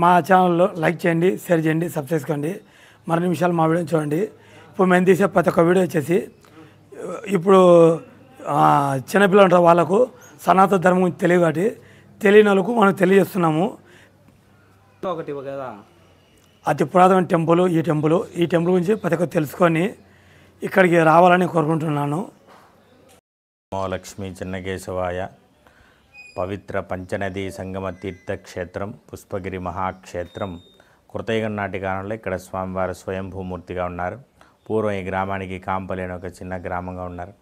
మా ఛానల్లో లైక్ చేయండి, షేర్ చేయండి, సబ్స్క్రైబ్ చేసుకోండి. మరిన్ని నిమిషాలు మా వీడియో చూడండి. ఇప్పుడు మేము తీసే ప్రతి ఒక్క వీడియో వచ్చేసి ఇప్పుడు చిన్నపిల్లలు ఉంటారు, వాళ్ళకు సనాతన ధర్మం గురించి తెలియదు కాబట్టి తెలియని వాళ్ళకు మనం తెలియజేస్తున్నాము. ఒకటి కదా అతి పురాతన టెంపుల్ ఈ టెంపుల్ గురించి ప్రతి ఒక్కరు తెలుసుకొని ఇక్కడికి రావాలని కోరుకుంటున్నాను. లక్ష్మీ చెన్నకేశవాయ పవిత్ర పంచనదీ సంగమ తీర్థక్షేత్రం పుష్పగిరి మహాక్షేత్రం కృతయుగం నాటి కాలంలో ఇక్కడ స్వామివారు స్వయంభూమూర్తిగా ఉన్నారు. పూర్వం ఈ గ్రామానికి కాంపలి అనే ఒక చిన్న గ్రామంగా ఉన్నారు.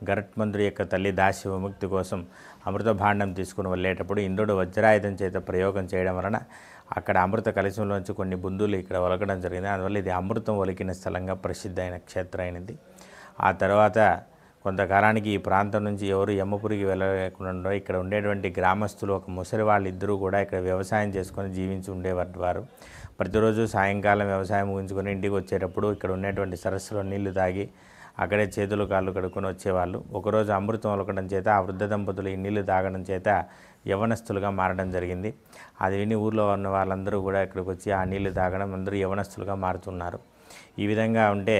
గరుత్మంతుడి యొక్క తల్లి దాసి విముక్తి కోసం అమృత భాండం తీసుకుని వెళ్ళేటప్పుడు ఇంద్రుడు వజ్రాయుధం చేత ప్రయోగం చేయడం వలన అక్కడ అమృత కలశంలోంచి కొన్ని బుందులు ఇక్కడ ఒలకడం జరిగింది. అందువల్ల ఇది అమృతం ఒలికిన స్థలంగా ప్రసిద్ధి అయిన క్షేత్రం అయినది. ఆ తర్వాత కొంతకాలానికి ఈ ప్రాంతం నుంచి ఎవరు యమ్మపురికి వెళ్ళకుండా ఇక్కడ ఉండేటువంటి గ్రామస్తులు ఒక ముసలి వాళ్ళిద్దరూ కూడా ఇక్కడ వ్యవసాయం చేసుకొని జీవించి ఉండేవారు. ప్రతిరోజు సాయంకాలం వ్యవసాయం ముగించుకొని ఇంటికి వచ్చేటప్పుడు ఇక్కడ ఉండేటువంటి సరస్సులో నీళ్లు తాగి అక్కడే చేతులు కాళ్ళు కడుక్కొని వచ్చేవాళ్ళు. ఒకరోజు అమృతం ఒలకడం చేత ఆ వృద్ధ దంపతులు ఈ నీళ్లు తాగడం చేత యవనస్తులుగా మారడం జరిగింది. అది విని ఊర్లో ఉన్న వాళ్ళందరూ కూడా ఇక్కడికి వచ్చి ఆ నీళ్లు తాగడం, అందరూ యవనస్తులుగా మారుతున్నారు. ఈ విధంగా ఉంటే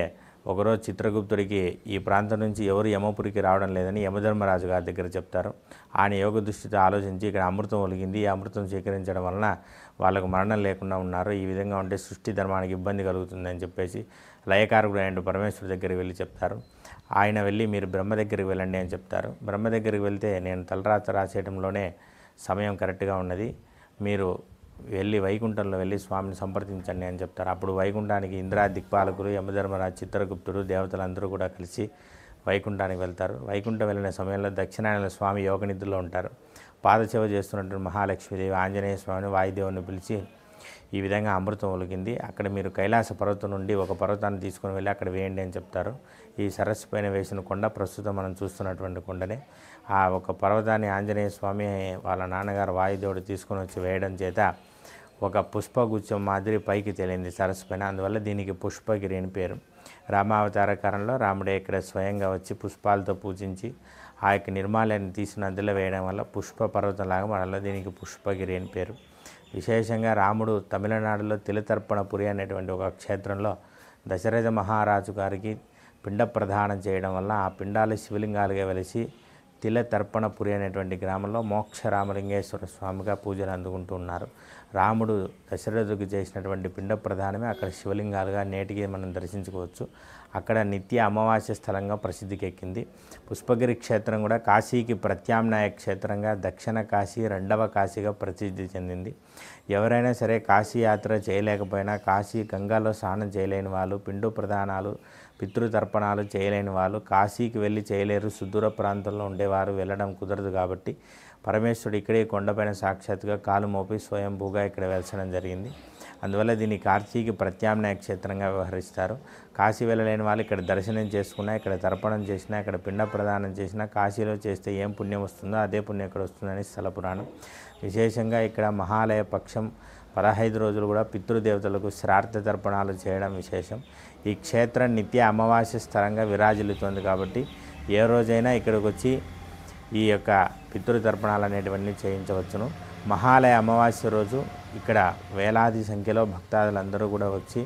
ఒకరోజు చిత్రగుప్తుడికి ఈ ప్రాంతం నుంచి ఎవరు యమపురికి రావడం లేదని యమధర్మరాజు గారి దగ్గర చెప్తారు. ఆయన యోగ దృష్టితో ఆలోచించి ఇక్కడ అమృతం ఒలిగింది, ఈ అమృతం స్వీకరించడం వలన వాళ్ళకు మరణం లేకుండా ఉన్నారు, ఈ విధంగా ఉంటే సృష్టి ధర్మానికి ఇబ్బంది కలుగుతుందని చెప్పేసి లయకారకుడు అయిన పరమేశ్వరుడి దగ్గరికి వెళ్ళి చెప్తారు. ఆయన వెళ్ళి మీరు బ్రహ్మ దగ్గరికి వెళ్ళండి అని చెప్తారు. బ్రహ్మ దగ్గరికి వెళ్తే నేను తలరాత రాసేయడంలోనే సమయం కరెక్ట్గా ఉన్నది, మీరు వెళ్ళి వైకుంఠంలో వెళ్ళి స్వామిని సంప్రదించండి అని చెప్తారు. అప్పుడు వైకుంఠానికి ఇంద్రా దిక్పాలకులు, యమధర్మరాజు, చిత్రగుప్తుడు, దేవతలందరూ కూడా కలిసి వైకుంఠానికి వెళ్తారు. వైకుంఠం వెళ్ళిన సమయంలో దక్షిణాయన స్వామి యోగనిద్రలో ఉంటారు. పాదసేవ చేస్తున్నటువంటి మహాలక్ష్మీదేవి ఆంజనేయ స్వామిని వాయుదేవుని పిలిచి ఈ విధంగా అమృతం ఒలికింది, అక్కడ మీరు కైలాస పర్వతం నుండి ఒక పర్వతాన్ని తీసుకొని వెళ్ళి అక్కడ వేయండి అని చెప్తారు. ఈ సరస్సు పైన వేసిన కొండ ప్రస్తుతం మనం చూస్తున్నటువంటి కొండనే. ఆ ఒక పర్వతాన్ని ఆంజనేయ స్వామి వాళ్ళ నాన్నగారు వాయుదేవుడు తీసుకొని వచ్చి వేయడం చేత ఒక పుష్పగుచ్చం మాదిరి పైకి తేలింది సరస్సు పైన. అందువల్ల దీనికి పుష్పగిరి అని పేరు. రామావతార కాలంలో రాముడే ఇక్కడ స్వయంగా వచ్చి పుష్పాలతో పూజించి ఆ యొక్క నిర్మాల్యాన్ని తీసి నదిలో వేయడం వల్ల పుష్ప పర్వతంలాగా మనలో దీనికి పుష్పగిరి అని పేరు. విశేషంగా రాముడు తమిళనాడులో తిలతర్పణపురి అనేటువంటి ఒక క్షేత్రంలో దశరథ మహారాజు గారికి పిండ ప్రదానం చేయడం వల్ల ఆ పిండాలు శివలింగాలుగా వెలిసి తిలతర్పణపురి అనేటువంటి గ్రామంలో మోక్ష రామలింగేశ్వర స్వామిగా పూజలు అందుకుంటూ ఉన్నారు. రాముడు దశరథుడికి చేసినటువంటి పిండ ప్రదానమే అక్కడ శివలింగాలుగా నేటికి మనం దర్శించుకోవచ్చు. అక్కడ నిత్య అమావాస్య స్థలంగా ప్రసిద్ధికి ఎక్కింది. పుష్పగిరి క్షేత్రం కూడా కాశీకి ప్రత్యామ్నాయ క్షేత్రంగా దక్షిణ కాశీ రెండవ కాశీగా ప్రసిద్ధి చెందింది. ఎవరైనా సరే కాశీ యాత్ర చేయలేకపోయినా, కాశీ గంగాలో స్నానం చేయలేని వాళ్ళు, పిండు ప్రదానాలు పితృతర్పణాలు చేయలేని వాళ్ళు కాశీకి వెళ్ళి చేయలేరు. సుదూర ప్రాంతంలో ఉండేవారు వెళ్ళడం కుదరదు. కాబట్టి పరమేశ్వరుడు ఇక్కడే కొండపైన సాక్షాత్తుగా కాలు మోపి స్వయంభూగా ఇక్కడ వెలసడం జరిగింది. అందువల్ల దీన్ని కాశీకి ప్రత్యామ్నాయ క్షేత్రంగా వ్యవహరిస్తారు. కాశీ వెళ్ళలేని వాళ్ళు ఇక్కడ దర్శనం చేసుకున్నా, ఇక్కడ తర్పణం చేసినా, ఇక్కడ పిండ ప్రదానం చేసినా కాశీలో చేస్తే ఏం పుణ్యం వస్తుందో అదే పుణ్యం ఇక్కడ వస్తుందని స్థల పురాణం. విశేషంగా ఇక్కడ మహాలయ పక్షం 15 రోజులు కూడా పితృదేవతలకు శ్రార్థ తర్పణాలు చేయడం విశేషం. ఈ క్షేత్రం నిత్య అమావాస్య స్థలంగా విరాజిల్లుతోంది కాబట్టి ఏ రోజైనా ఇక్కడికి వచ్చి ఈ యొక్క పితృతర్పణాలు అనేటివన్నీ చేయించవచ్చును. మహాలయ అమావాస్య రోజు ఇక్కడ వేలాది సంఖ్యలో భక్తాదులందరూ కూడా వచ్చి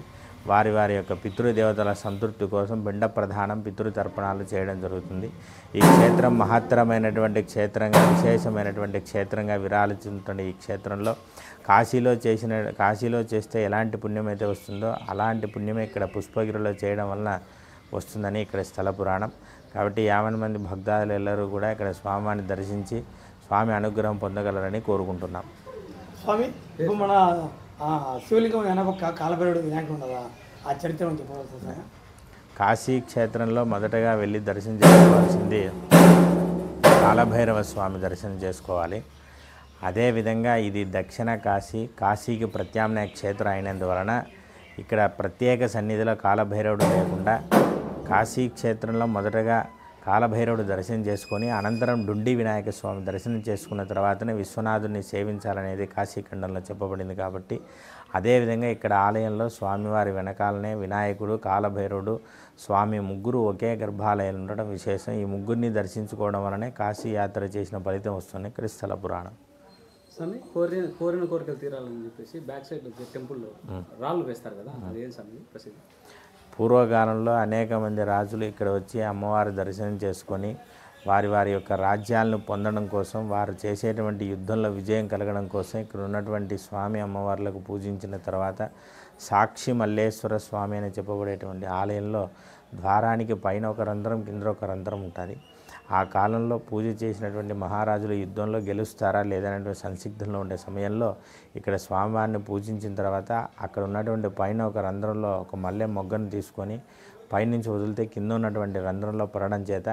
వారి వారి యొక్క పితృదేవతల సంతృప్తి కోసం పిండ ప్రధానం పితృతర్పణాలు చేయడం జరుగుతుంది. ఈ క్షేత్రం మహత్తరమైనటువంటి క్షేత్రంగా, విశేషమైనటువంటి క్షేత్రంగా విరాజిల్లుతున్న ఈ క్షేత్రంలో కాశీలో చేస్తే ఎలాంటి పుణ్యం అయితే వస్తుందో అలాంటి పుణ్యమే ఇక్కడ పుష్పగిరిలో చేయడం వలన వస్తుందని ఇక్కడ స్థల పురాణం. కాబట్టి 50 మంది భక్తాదులు ಎಲ್ಲರೂ కూడా ఇక్కడ స్వామిని దర్శించి స్వామి అనుగ్రహం పొందగలరని కోరుకుంటున్నాం. స్వామి, ఇప్పుడు మన శివలింగం వెనక కాలభైరవుడు వినాయకుడు ఉన్నదా, ఆ చరిత్ర చెప్పవలసింది. కాశీ క్షేత్రంలో మొదటగా వెళ్ళి దర్శనం చేసుకోవాల్సింది కాలభైరవ స్వామి దర్శనం చేసుకోవాలి. అదేవిధంగా ఇది దక్షిణ కాశీకి ప్రత్యామ్నాయ క్షేత్రం అయినందువలన ఇక్కడ ప్రత్యేక సన్నిధిలో కాలభైరవుడు లేకుండా కాశీ క్షేత్రంలో మొదటగా కాలభైరవుడు దర్శనం చేసుకొని అనంతరం డుండి వినాయక స్వామి దర్శనం చేసుకున్న తర్వాతనే విశ్వనాథుని సేవించాలనేది కాశీఖండంలో చెప్పబడింది. కాబట్టి అదేవిధంగా ఇక్కడ ఆలయంలో స్వామివారి వెనకాలనే వినాయకుడు, కాలభైరవుడు, స్వామి ముగ్గురు ఒకే గర్భాలయంలో ఉండడం విశేషం. ఈ ముగ్గురిని దర్శించుకోవడం వలనే కాశీ యాత్ర చేసిన ఫలితం వస్తుంది. స్థల పురాణం. స్వామి కోరిన కోరికలు తీరాలని చెప్పేసి బ్యాక్ సైడ్ టెంపుల్లో రాళ్ళు వేస్తారు కదా, అదేం స్వామి ప్రసిద్ధి? పూర్వకాలంలో అనేక మంది రాజులు ఇక్కడ వచ్చి అమ్మవారి దర్శనం చేసుకొని వారి వారి యొక్క రాజ్యాలను పొందడం కోసం, వారు చేసేటువంటి యుద్ధంలో విజయం కలగడం కోసం ఇక్కడ ఉన్నటువంటి స్వామి అమ్మవార్లకు పూజించిన తర్వాత సాక్షి మల్లేశ్వర స్వామి అని చెప్పబడేటువంటి ఆలయంలో ద్వారానికి పైన ఒక రంధ్రం, కింద ఒక రంధ్రం ఉంటుంది. ఆ కాలంలో పూజ చేసినటువంటి మహారాజులు యుద్ధంలో గెలుస్తారా లేదనేటువంటి సంసిగ్ధంలో ఉండే సమయంలో ఇక్కడ స్వామివారిని పూజించిన తర్వాత అక్కడ ఉన్నటువంటి పైన ఒక రంధ్రంలో ఒక మల్లె మొగ్గను తీసుకొని పైనుంచి వదిలితే కింద ఉన్నటువంటి రంధ్రంలో పడడం చేత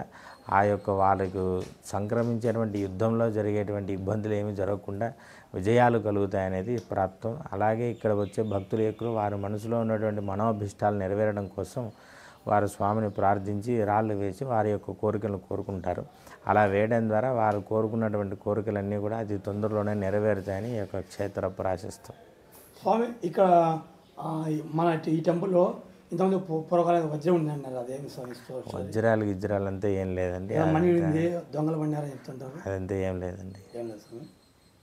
ఆ యొక్క వాళ్ళకు సంక్రమించేటువంటి యుద్ధంలో జరిగేటువంటి ఇబ్బందులు ఏమీ జరగకుండా విజయాలు కలుగుతాయనేది ప్రాప్తం. అలాగే ఇక్కడ వచ్చే భక్తుల యొక్క వారి మనసులో ఉన్నటువంటి మనోభిష్టాలు నెరవేరడం కోసం వారు స్వామిని ప్రార్థించి రాళ్ళు వేసి వారి యొక్క కోరికలను కోరుకుంటారు. అలా వేయడం ద్వారా వారు కోరుకున్నటువంటి కోరికలన్నీ కూడా అతి తొందరలోనే నెరవేరుతాయని ఈ యొక్క క్షేత్ర ప్రాశస్తం. స్వామి ఇక్కడ మన ఈ టెంపుల్లో ఇంతకుముందు పూర్వకాలం వజ్రం ఉంది అన్నారు, అదేమి స్వామి? వజ్రాలు గిజ్రాలు అంతా ఏం లేదండి, మనీ ఉంది, దొంగలు పడినారని చెప్తుంటారు. అదంతా ఏం లేదండి. ఏం లేదు స్వామి.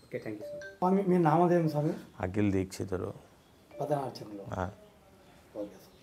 ఓకే, థ్యాంక్ యూ స్వామి. స్వామి మీ నామదేవం స్వామి? అఖిల్ దీక్షితుడు. పదనార్చకులు. ఓకే స్వామి.